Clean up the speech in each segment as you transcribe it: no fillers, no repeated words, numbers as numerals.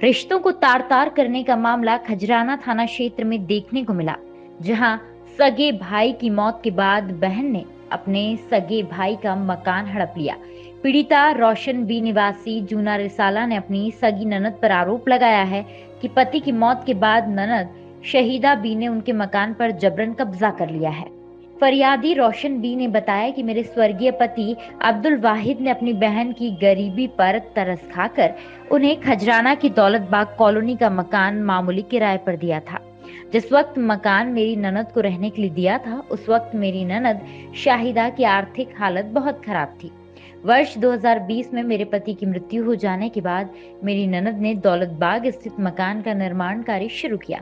रिश्तों को तार-तार करने का मामला खजराना थाना क्षेत्र में देखने को मिला, जहां सगे भाई की मौत के बाद बहन ने अपने सगे भाई का मकान हड़प लिया। पीड़िता रोशन बी निवासी जूना रिसाला ने अपनी सगी ननद पर आरोप लगाया है कि पति की मौत के बाद ननद शहीदा बी ने उनके मकान पर जबरन कब्जा कर लिया है। फरियादी रोशन बी ने बताया कि मेरे स्वर्गीय पति अब्दुल वाहिद ने अपनी बहन की गरीबी पर तरस खाकर उन्हें खजराना की दौलत बाग कॉलोनी का मकान मामूली किराए पर दिया था। जिस वक्त मकान मेरी ननद को रहने के लिए दिया था, उस वक्त मेरी ननद शाहिदा की आर्थिक हालत बहुत खराब थी। वर्ष 2020 में मेरे पति की मृत्यु हो जाने के बाद मेरी ननद ने दौलत बाग स्थित मकान का निर्माण कार्य शुरू किया,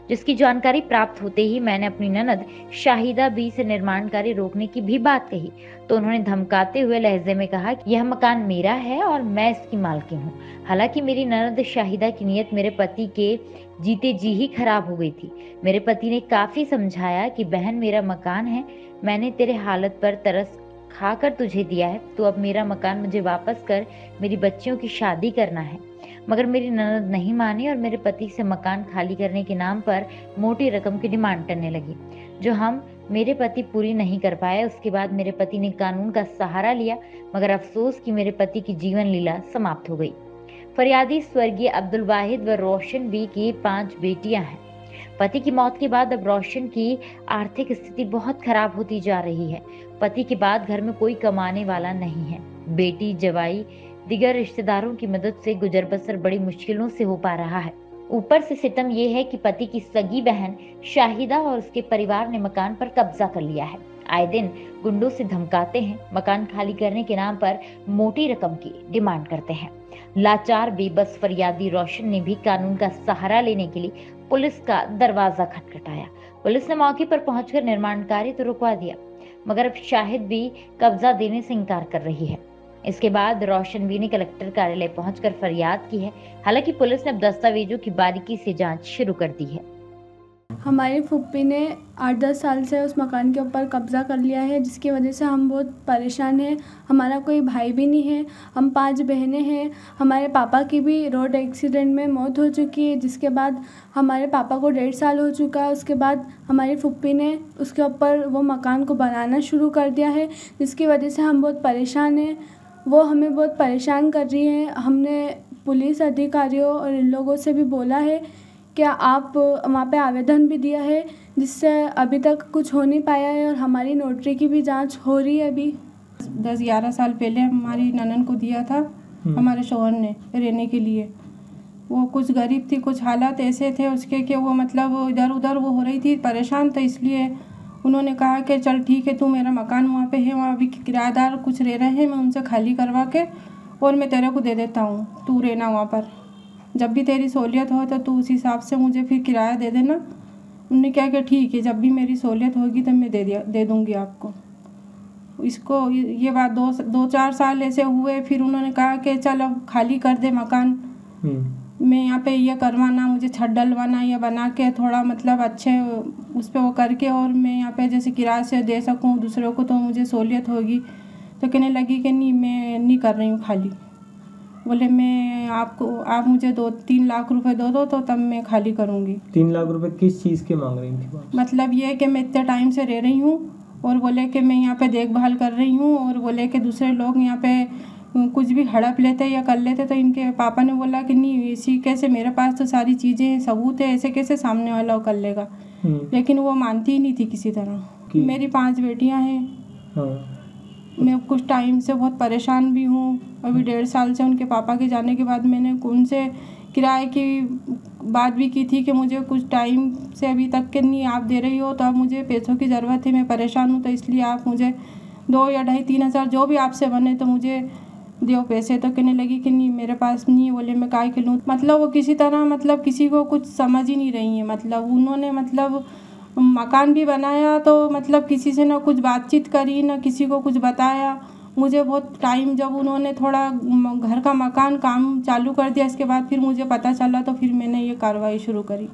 जिसकी जानकारी प्राप्त होते ही मैंने अपनी ननद शाहिदा बी से निर्माण कार्य रोकने की भी बात कही, तो उन्होंने धमकाते हुए लहजे में कहा कि यह मकान मेरा है और मैं इसकी मालकिन हूँ। हालांकि मेरी ननद शाहिदा की नीयत मेरे पति के जीते जी ही खराब हो गई थी। मेरे पति ने काफी समझाया कि बहन, मेरा मकान है, मैंने तेरे हालत पर तरस खाकर तुझे दिया है, तो अब मेरा मकान मुझे वापस कर, मेरी बच्चियों की शादी करना है। मगर मेरी ननद नहीं मानी और मेरे पति से मकान खाली करने के नाम पर मोटी रकम की डिमांड करने लगी, जो हम मेरे पति पूरी नहीं कर पाए। उसके बाद मेरे पति ने कानून का सहारा लिया, मगर अफसोस कि मेरे पति की जीवन लीला समाप्त हो गई। फरियादी स्वर्गीय अब्दुल वाहिद व रोशन बी की 5 बेटियां हैं। पति की मौत के बाद अब रोशन की आर्थिक स्थिति बहुत खराब होती जा रही है। पति के बाद घर में कोई कमाने वाला नहीं है। बेटी, जवाई, दिगर रिश्तेदारों की मदद से गुजर बसर बड़ी मुश्किलों से हो पा रहा है। ऊपर से सितम यह है कि पति की सगी बहन शाहिदा और उसके परिवार ने मकान पर कब्जा कर लिया है। आए दिन गुंडों से धमकाते हैं, मकान खाली करने के नाम पर मोटी रकम की डिमांड करते हैं। लाचार बेबस फरियादी रोशन ने भी कानून का सहारा लेने के लिए पुलिस का दरवाजा खटखटाया। पुलिस ने मौके पर पहुंचकर निर्माण कार्य तो रुकवा दिया, मगर अब शाहिद भी कब्जा देने से इनकार कर रही है। इसके बाद रोशन बी ने कलेक्टर कार्यालय पहुंचकर फरियाद की है। हालांकि पुलिस ने अब दस्तावेजों की बारीकी से जांच शुरू कर दी है। हमारी फूफी ने 8-10 साल से उस मकान के ऊपर कब्ज़ा कर लिया है, जिसकी वजह से हम बहुत परेशान हैं। हमारा कोई भाई भी नहीं है, हम 5 बहनें हैं। हमारे पापा की भी रोड एक्सीडेंट में मौत हो चुकी है, जिसके बाद हमारे पापा को 1.5 साल हो चुका है। उसके बाद हमारी फूफी ने उसके ऊपर वो मकान को बनाना शुरू कर दिया है, जिसकी वजह से हम बहुत परेशान हैं। वो हमें बहुत परेशान कर रही हैं। हमने पुलिस अधिकारियों और इन लोगों से भी बोला है, क्या आप वहाँ पे आवेदन भी दिया है, जिससे अभी तक कुछ हो नहीं पाया है और हमारी नोटरी की भी जांच हो रही है। अभी 10-11 साल पहले हमारी ननन को दिया था हमारे शौहर ने रहने के लिए। वो कुछ गरीब थी, कुछ हालात ऐसे थे उसके कि वो मतलब इधर उधर वो हो रही थी, परेशान, तो इसलिए उन्होंने कहा कि चल ठीक है, तू मेरा मकान वहाँ पे है, वहाँ अभी किराएदार कुछ रह रहे हैं, मैं उनसे खाली करवा के और मैं तेरे को दे देता हूँ, तू रहना वहाँ पर, जब भी तेरी सहूलियत हो तो तू उस हिसाब से मुझे फिर किराया दे देना। उन्होंने कहा कि ठीक है, जब भी मेरी सहूलियत होगी तो मैं दे दूँगी आपको। इसको ये बात 2-4 साल ऐसे हुए। फिर उन्होंने कहा कि चल अब खाली कर दे मकान, मैं यहाँ पे ये करवाना, मुझे छत डलवाना, ये बना के थोड़ा मतलब अच्छे उस पर वो करके और मैं यहाँ पे जैसे किराए से दे सकूँ दूसरों को, तो मुझे सहूलियत होगी। तो कहने लगी कि नहीं, मैं नहीं कर रही हूँ खाली। बोले मैं आप मुझे 2-3 लाख रुपए दो तो तब मैं खाली करूँगी। 3 लाख रुपए किस चीज़ के मांग रही थी? मतलब ये कि मैं इतने टाइम से रह रही हूँ और बोले कि मैं यहाँ पे देखभाल कर रही हूँ, और बोले कि दूसरे लोग यहाँ पे कुछ भी हड़प लेते या कर लेते, तो इनके पापा ने बोला कि नहीं, इसी कैसे, मेरे पास तो सारी चीज़ें हैं, सबूत है, ऐसे कैसे सामने वाला वो कर लेगा। लेकिन वो मानती ही नहीं थी किसी तरह। मेरी 5 बेटियाँ हैं। हाँ। मैं कुछ टाइम से बहुत परेशान भी हूँ। अभी 1.5 साल से उनके पापा के जाने के बाद मैंने उनसे किराए की बात भी की थी कि मुझे कुछ टाइम से अभी तक के नहीं आप दे रही हो, तो अब मुझे पैसों की ज़रूरत है, मैं परेशान हूँ, तो इसलिए आप मुझे 2 या 2.5-3 हज़ार जो भी आपसे बने तो मुझे दो पैसे। तो कहने लगी कि नहीं, मेरे पास नहीं। बोले मैं काय के लूँ। मतलब वो किसी तरह मतलब किसी को कुछ समझ ही नहीं रही है। मतलब उन्होंने मतलब मकान भी बनाया तो मतलब किसी से ना कुछ बातचीत करी, ना किसी को कुछ बताया। मुझे बहुत टाइम, जब उन्होंने थोड़ा घर का मकान काम चालू कर दिया, इसके बाद फिर मुझे पता चला, तो फिर मैंने ये कार्रवाई शुरू करी।